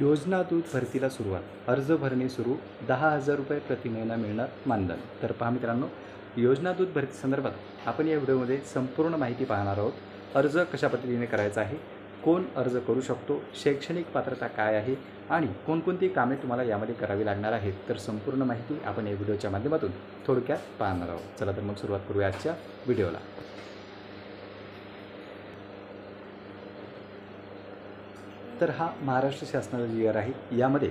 योजना दूत भरतीला सुरुवात, अर्ज भरणे सुरू, 10,000 रुपये प्रति महिना मिळणार मानधन. तर पहा मित्रांनो, योजना दूत भरती संदर्भात आपण या व्हिडिओमध्ये संपूर्ण माहिती पाहणार आहोत. अर्ज कशा पद्धतीने करायचा आहे, कोण अर्ज करू शकतो, शैक्षणिक पात्रता काय आहे आणि कोणकोणती कामे तुम्हाला यामध्ये करावी लागणार आहेत. तर संपूर्ण माहिती आपण या व्हिडिओच्या माध्यमातून थोडक्यात पाहणार आहोत. चला तर मग सुरुवात करूया आजच्या व्हिडिओला. तर हा महाराष्ट्र शासनाचा जी आहे, यामध्ये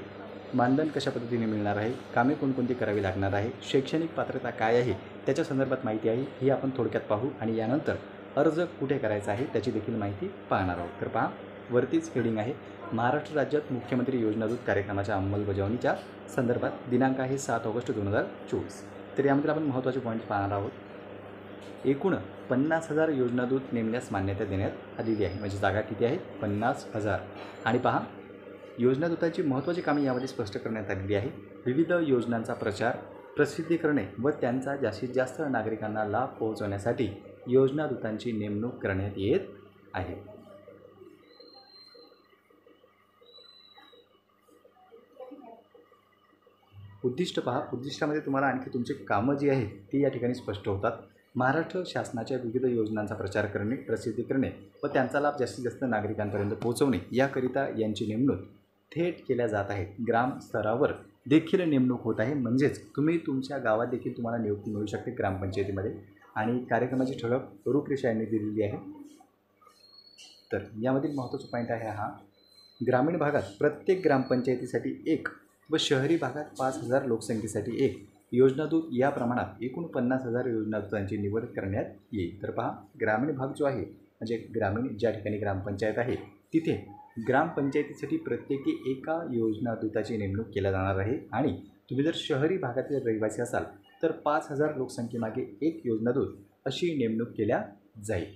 मानधन कशा पद्धतीने मिळणार आहे, कामे कोणकोणती करावी लागणार आहे, शैक्षणिक पात्रता काय आहे, त्याच्या संदर्भात माहिती आहे ही आपण थोडक्यात पाहू आणि यानंतर अर्ज कुठे करायचा आहे त्याची देखील माहिती पाहणार आहोत. तर पहा, वरतीच हेडिंग आहे, महाराष्ट्र राज्यात मुख्यमंत्री योजनादूत कार्यक्रमाच्या अंमलबजावणीच्या संदर्भात दिनांक आहे 7 ऑगस्ट 2024. तर यामध्ये आपण महत्त्वाचे पॉईंट्स पाहणार आहोत. एकूण 50,000 योजनादूत नेमण्यास मान्यता देण्यात आलेली आहे. म्हणजे जागा किती आहे? 50,000. आणि पहा, योजनादूताची महत्त्वाची कामे यामध्ये स्पष्ट करण्यात आलेली आहे. विविध योजनांचा प्रचार प्रसिद्धी करणे व त्यांचा जास्तीत जास्त नागरिकांना लाभ पोहोचवण्यासाठी योजनादूतांची नेमणूक करण्यात येत आहे. उद्दिष्ट पहा, उद्दिष्टामध्ये तुम्हाला आणखी तुमची कामं जी आहेत ती या ठिकाणी स्पष्ट होतात. महाराष्ट्र शासनाच्या विविध योजनांचा प्रचार करणे, प्रसिद्धी करणे व त्यांचा लाभ जास्तीत जास्त नागरिकांपर्यंत पोहोचवणे याकरिता यांची नेमणूक थेट केल्या जात आहे. ग्राम स्तरावर देखील नेमणूक होत आहे. म्हणजेच तुम्ही तुमच्या गावात देखील तुम्हाला नियुक्ती मिळू शकते ग्रामपंचायतीमध्ये. आणि कार्यक्रमाची ठळक रूपरेषा यांनी दिलेली आहे. तर यामधील महत्त्वाचा पॉईंट आहे हा, ग्रामीण भागात प्रत्येक ग्रामपंचायतीसाठी एक व शहरी भागात 5,000 लोकसंख्येसाठी एक योजनादूत या प्रमाणात एकूण 50,000 योजनादूतांची निवड करण्यात येईल. तर पहा, ग्रामीण भाग जो आहे म्हणजे ग्रामीण ज्या ठिकाणी ग्रामपंचायत आहे तिथे ग्रामपंचायतीसाठी प्रत्येकी एका योजनादूताची नेमणूक केल्या जाणार आहे. आणि तुम्ही जर शहरी भागातील रहिवासी असाल तर 5,000 लोकसंख्येमागे एक योजनादूत अशी नेमणूक केल्या जाईल.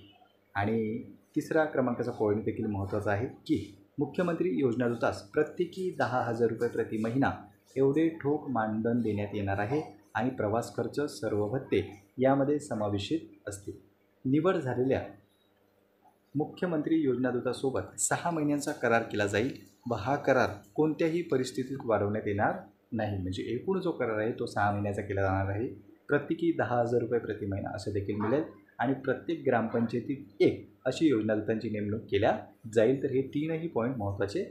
आणि तिसरा क्रमांकाचा पॉईंट देखील महत्त्वाचा आहे की मुख्यमंत्री योजनादूतास प्रत्येकी 10,000 रुपये प्रति महिना एवढे ठोक मानधन देण्यात येणार आहे आणि प्रवास खर्च सर्व भत्ते यामध्ये समावेशित असतील. निवड झालेल्या मुख्यमंत्री योजनादूतासोबत 6 महिन्यांचा करार केला जाईल व हा करार कोणत्याही परिस्थितीत वाढवण्यात येणार नाही. म्हणजे एकूण जो करार आहे तो 6 महिन्याचा केला जाणार आहे. प्रत्येकी 10,000 रुपये प्रति महिना असं देखील मिळेल आणि प्रत्येक ग्रामपंचायतीत एक अशी योजनादूतांची नेमणूक केल्या जाईल. तर हे तीनही पॉईंट महत्त्वाचे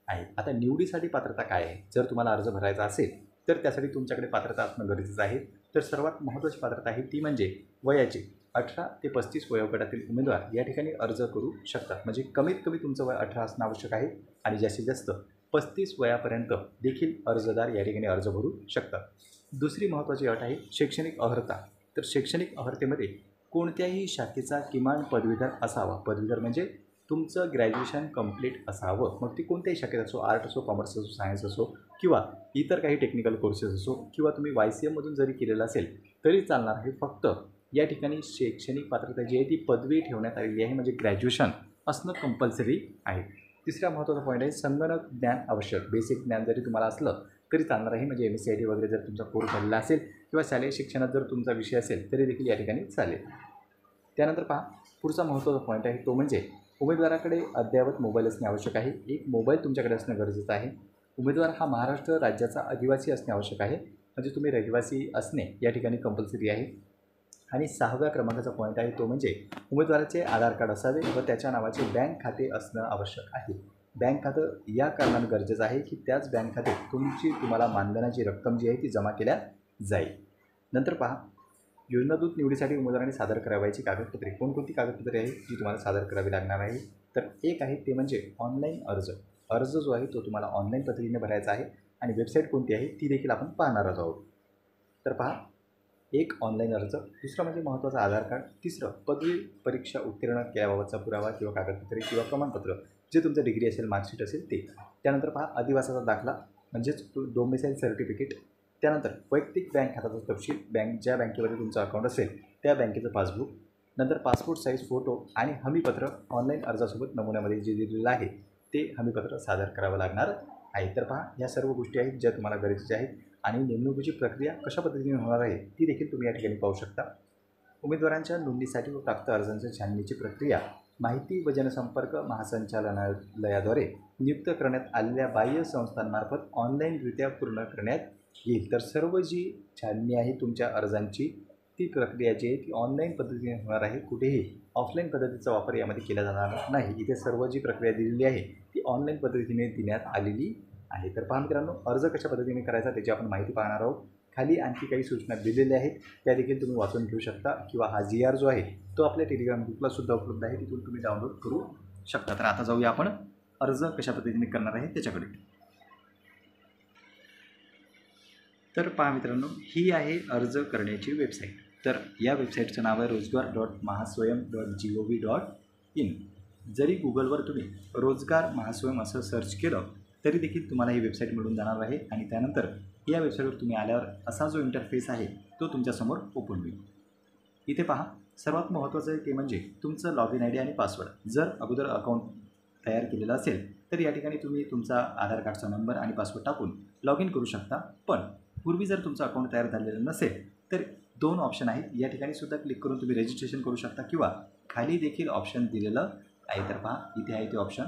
आहेत. आता निवडीसाठी पात्रता काय आहे? जर तुम्हाला अर्ज भरायचा असेल तर त्यासाठी तुमच्याकडे पात्रता असणं गरजेचं आहे. तर सर्वात महत्त्वाची पात्रता आहे ती म्हणजे वयाची 18 ते 35 वयोगटातील उमेदवार या ठिकाणी अर्ज करू शकतात. म्हणजे कमीत कमी तुमचं वय 18 असणं आवश्यक आहे आणि जास्तीत जास्त 35 वयापर्यंत देखील अर्जदार या ठिकाणी अर्ज भरू शकतात. दुसरी महत्त्वाची अट आहे शैक्षणिक अर्हता. तर शैक्षणिक अर्हतेमध्ये कोणत्याही शाखेचा किमान पदवीधर असावा. पदवीधर म्हणजे तुमचं ग्रॅज्युएशन कंप्लीट असावं. मग ती कोणत्याही शाखेत असो, आर्ट असो, कॉमर्स असो, सायन्स असो किंवा इतर काही टेक्निकल कोर्सेस असो किंवा तुम्ही YCMमधून जरी केलेलं असेल तरी चालणार आहे. फक्त या ठिकाणी शैक्षणिक पात्रता जी आहे ती पदवी ठेवण्यात आलेली आहे. म्हणजे ग्रॅज्युएशन असणं कंपल्सरी आहे. तिसरा महत्त्वाचा पॉईंट आहे संगणक ज्ञान आवश्यक. बेसिक ज्ञान जरी तुम्हाला असलं तरी चालणार आहे. म्हणजे MSc IT वगैरे जर तुमचा कोर्स झालेला असेल किंवा शालेय शिक्षणात जर तुमचा विषय असेल तरी देखील या ठिकाणी चालेल. त्यानंतर पहा, पुढचा महत्त्वाचा पॉईंट आहे तो म्हणजे उमेदवाराकडे अद्ययावत मोबाईल असणे आवश्यक आहे. एक मोबाईल तुमच्याकडे असणं गरजेचं आहे. उमेदवार हा महाराष्ट्र राज्याचा आदिवासी असणे आवश्यक आहे. म्हणजे तुम्ही रहिवासी असणे या ठिकाणी कंपल्सरी आहे. आणि 6व्या क्रमांकाचा पॉईंट आहे तो म्हणजे उमेदवाराचे आधार कार्ड असावे व त्याच्या नावाचे बँक खाते असणं आवश्यक आहे. बँक खातं या कारणानं गरजेचं आहे की त्याच बँक खात्यात तुम्हाला मानधनाची रक्कम जी आहे ती जमा केल्या जाईल. नंतर पहा, योजनादूत निवडीसाठी उमेदवारांनी सादर करावयाची कागदपत्रे. कोणकोणती कागदपत्रे आहेत जी तुम्हाला सादर करावी लागणार आहे? तर एक आहे ते म्हणजे ऑनलाईन अर्ज. अर्ज जो आहे तो तुम्हाला ऑनलाईन पद्धतीने भरायचा आहे आणि वेबसाईट कोणती आहे ती देखील आपण पाहणारच आहोत. तर पहा, एक ऑनलाईन अर्ज. दुसरं म्हणजे महत्त्वाचं आधार कार्ड. तिसरं पदवी परीक्षा उत्तीर्ण केल्याबाबतचा पुरावा किंवा कागदपत्रे किंवा प्रमाणपत्र जे तुमचं डिग्री असेल, मार्कशीट असेल ते. त्यानंतर पहा, अधिवासाचा दाखला म्हणजेच डोमिसाईल सर्टिफिकेट. त्यानंतर वैयक्तिक बँक खात्याचा तपशील. ज्या बँकेमध्ये तुमचं अकाउंट असेल त्या बँकेचं पासबुक. नंतर पासपोर्ट साईज फोटो आणि हमीपत्र. ऑनलाईन अर्जासोबत नमुन्यामध्ये जे दिलेलं आहे ते हमीपत्र सादर करावं लागणार आहे. तर पहा, या सर्व गोष्टी आहेत ज्या तुम्हाला गरजेच्या आहेत. आणि नेमणुकीची प्रक्रिया कशा पद्धतीने होणार आहे ती देखील तुम्ही या ठिकाणी पाहू शकता. उमेदवारांच्या नोंदणीसाठी व प्राप्त अर्जांच्या छाननीची प्रक्रिया माहिती व जनसंपर्क महासंचालनालयाद्वारे नियुक्त करण्यात आलेल्या बाह्य संस्थांमार्फत ऑनलाईनरित्या पूर्ण करण्यात येईल. तर सर्व जी छाननी आहे तुमच्या अर्जांची ती प्रक्रिया जी आहे ती ऑनलाईन पद्धतीने होणार आहे. कुठेही ऑफलाईन पद्धतीचा वापर यामध्ये केला जाणार नाही. इथे सर्व जी प्रक्रिया दिलेली आहे ती ऑनलाईन पद्धतीने देण्यात आलेली आहे. तर पहा मित्रांनो, अर्ज कशा पद्धतीने करायचा त्याची आपण माहिती पाहणार आहोत. खाली आणखी काही सूचना दिलेल्या आहेत त्या देखील तुम्ही वाचून घेऊ शकता किंवा हा GR जो आहे तो आपल्या टेलिग्राम ग्रुपला सुद्धा उपलब्ध आहे, तिथून तुम्ही डाउनलोड करू शकता. तर आता जाऊया आपण अर्ज कशा पद्धतीने करणार आहे त्याच्याकडे. तर पहा मित्रांनो, ही आहे अर्ज करण्याची वेबसाईट. तर या वेबसाईटचं नाव आहे rozgar.mahaswayam.gov.in. जरी गुगलवर तुम्ही रोजगार महास्वयं असं सर्च केलं तरी देखील तुम्हाला ही वेबसाईट मिळून जाणार आहे. आणि त्यानंतर या वेबसाईटवर तुम्ही आल्यावर असा जो इंटरफेस आहे तो तुमच्यासमोर ओपन होईल. इथे पहा, सर्वात महत्त्वाचं आहे ते म्हणजे तुमचं लॉगिन ID आणि पासवर्ड. जर अगोदर अकाउंट तयार केलेलं असेल तर या ठिकाणी तुम्ही तुमचा आधार कार्डचा नंबर आणि पासवर्ड टाकून लॉग इन करू शकता. पण पूर्वी जर तुमचं अकाउंट तयार झालेलं नसेल तर 2 ऑप्शन आहेत. या ठिकाणी सुद्धा क्लिक करून तुम्ही रजिस्ट्रेशन करू शकता किंवा खाली देखील ऑप्शन दिलेलं आहे. तर पहा, इथे आहे ते ऑप्शन.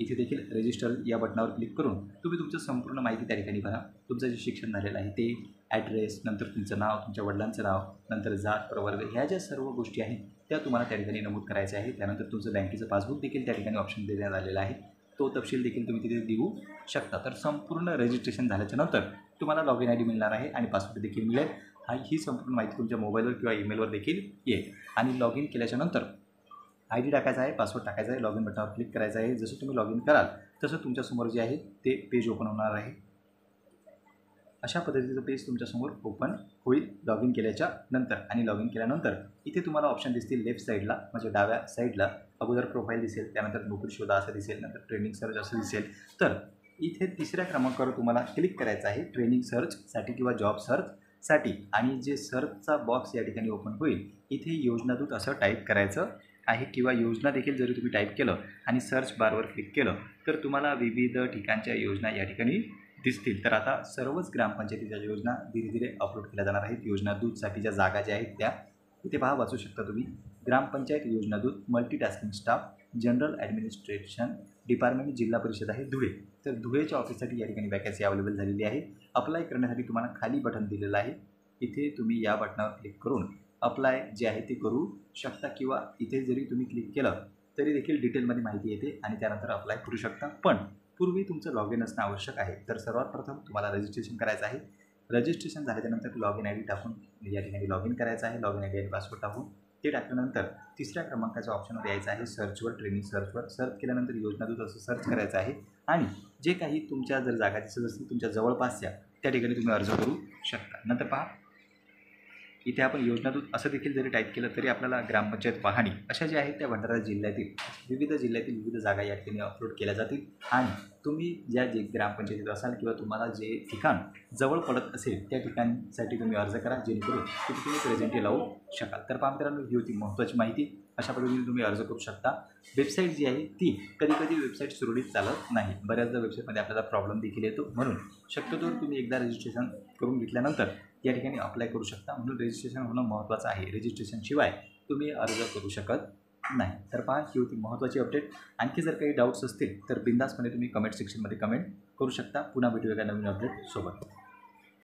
इथे देखील रजिस्टर या बटनावर क्लिक करून तुम्ही तुमचं संपूर्ण माहिती त्या ठिकाणी भरा. तुमचं जे शिक्षण झालेलं आहे ते, ॲड्रेस, नंतर तुमचं नाव, तुमच्या वडिलांचं नाव, नंतर जात, प्रवर्ग, ह्या ज्या सर्व गोष्टी आहेत त्या तुम्हाला त्या ठिकाणी नमूद करायच्या आहे. त्यानंतर तुमचं बँकेचं पासबुक देखील त्या ठिकाणी ऑप्शन देण्यात आलेला आहे. तो तपशील देखील तुम्ही तिथे देऊ शकता. तर संपूर्ण रजिस्ट्रेशन झाल्याच्या नंतर तुम्हाला लॉगिन ID मिळणार आहे आणि पासवर्ड देखील मिळेल. ही संपूर्ण माहिती तुमच्या मोबाईलवर किंवा ईमेलवर देखील येईल. आणि लॉग इन केल्याच्या नंतर ID टाकायचा आहे, पासवर्ड टाकायचा आहे, लॉग इन बटनावर क्लिक करायचं आहे. जसं तुम्ही लॉग इन कराल तसं तुमच्यासमोर जे आहे ते पेज ओपन होणार आहे. अशा पद्धतीचं पेज तुमच्यासमोर ओपन होईल लॉग इन केल्याच्या नंतर. आणि लॉग इन केल्यानंतर इथे तुम्हाला ऑप्शन दिसतील लेफ्ट साईडला, म्हणजे डाव्या साईडला. अगोदर प्रोफाईल दिसेल, त्यानंतर नोकरी शोधा असं दिसेल, नंतर ट्रेनिंग सर्च असं दिसेल. तर इथे तिसऱ्या क्रमांकावर तुम्हाला क्लिक करायचं आहे ट्रेनिंग सर्चसाठी किंवा जॉब सर्चसाठी. आणि जे सर्चचा बॉक्स या ठिकाणी ओपन होईल इथे योजनादूत असं टाईप करायचं आहे किंवा योजना देखील जरी तुम्ही टाईप केलं आणि सर्च बारवर क्लिक केलं तर तुम्हाला विविध ठिकाणच्या योजना या ठिकाणी दिसतील. तर आता सर्वच ग्रामपंचायतीच्या योजना धीरे धीरे अपलोड केल्या जाणार आहेत. योजनादूतसाठी ज्या जागा ज्या आहेत त्या इथे पहा, वाचू शकता तुम्ही. ग्रामपंचायत योजनादूत, multitasking staff, general administration department, जिल्हा परिषद आहे धुळे. तर धुळेच्या ऑफिससाठी या ठिकाणी वॅकन्सी अवेलेबल झालेली आहे. अप्लाय करण्यासाठी तुम्हाला खाली बटन दिलेलं आहे. इथे तुम्ही या बटनावर क्लिक करून अप्लाय जे आहे ते करू शकता किंवा इथे जरी तुम्ही क्लिक केलं तरी देखील डिटेलमध्ये माहिती येते आणि त्यानंतर अप्लाय करू शकता. पण पूर्वी तुमचं लॉग इन असणं आवश्यक आहे. तर सर्वात प्रथम तुम्हाला रजिस्ट्रेशन करायचं आहे. रजिस्ट्रेशन झाल्याच्यानंतर लॉग इन ID टाकून या ठिकाणी लॉग इन करायचं आहे. लॉग इन ID आणि पासवर्ड टाकून ते टाकल्यानंतर तिसऱ्या क्रमांकाच्या ऑप्शनवर यायचं आहे, सर्चवर, ट्रेनिंग सर्चवर. सर्च केल्यानंतर योजनादूत असं सर्च करायचं आहे आणि जे काही तुमच्या जर जागा दिसत असतील तुमच्या जवळपासच्या त्या ठिकाणी तुम्ही अर्ज करू शकता. नंतर पहा, इथे आपण योजनादूत असं देखील जरी टाईप केलं तरी आपल्याला ग्रामपंचायत पाहणी अशा ज्या आहेत त्या भंडारा जिल्ह्यातील विविध जागा या ठिकाणी अपलोड केल्या जातील. आणि तुम्ही ज्या जे ग्रामपंचायतीत असाल किंवा तुम्हाला जे ठिकाण जवळ पडत असेल त्या ठिकाणसाठी तुम्ही अर्ज करा, जेणेकरून तिथे तुम्ही प्रेझेंटी लावू शकाल. तर पहा मित्रांनो, ही होती महत्त्वाची माहिती. अशा पद्धतीने तुम्ही अर्ज करू शकता. वेबसाईट जी आहे ती कधी वेबसाईट सुरळीत चालत नाही. बऱ्याचदा वेबसाईटमध्ये आपल्याला प्रॉब्लेम देखील येतो. म्हणून शक्यतोवर तुम्ही एकदा रजिस्ट्रेशन करून घेतल्यानंतर या ठिकाणी अप्लाय करू शकता. म्हणून रजिस्ट्रेशन होणं महत्त्वाचं आहे. रजिस्ट्रेशनशिवाय तुम्ही अर्ज करू शकत नाही. तर पहा, ही होती महत्त्वाची अपडेट. आणखी जर काही डाऊट्स असतील तर बिंदासपणे तुम्ही कमेंट सेक्शनमध्ये कमेंट करू शकता. पुन्हा भेटूया एका नवीन अपडेट सोबत.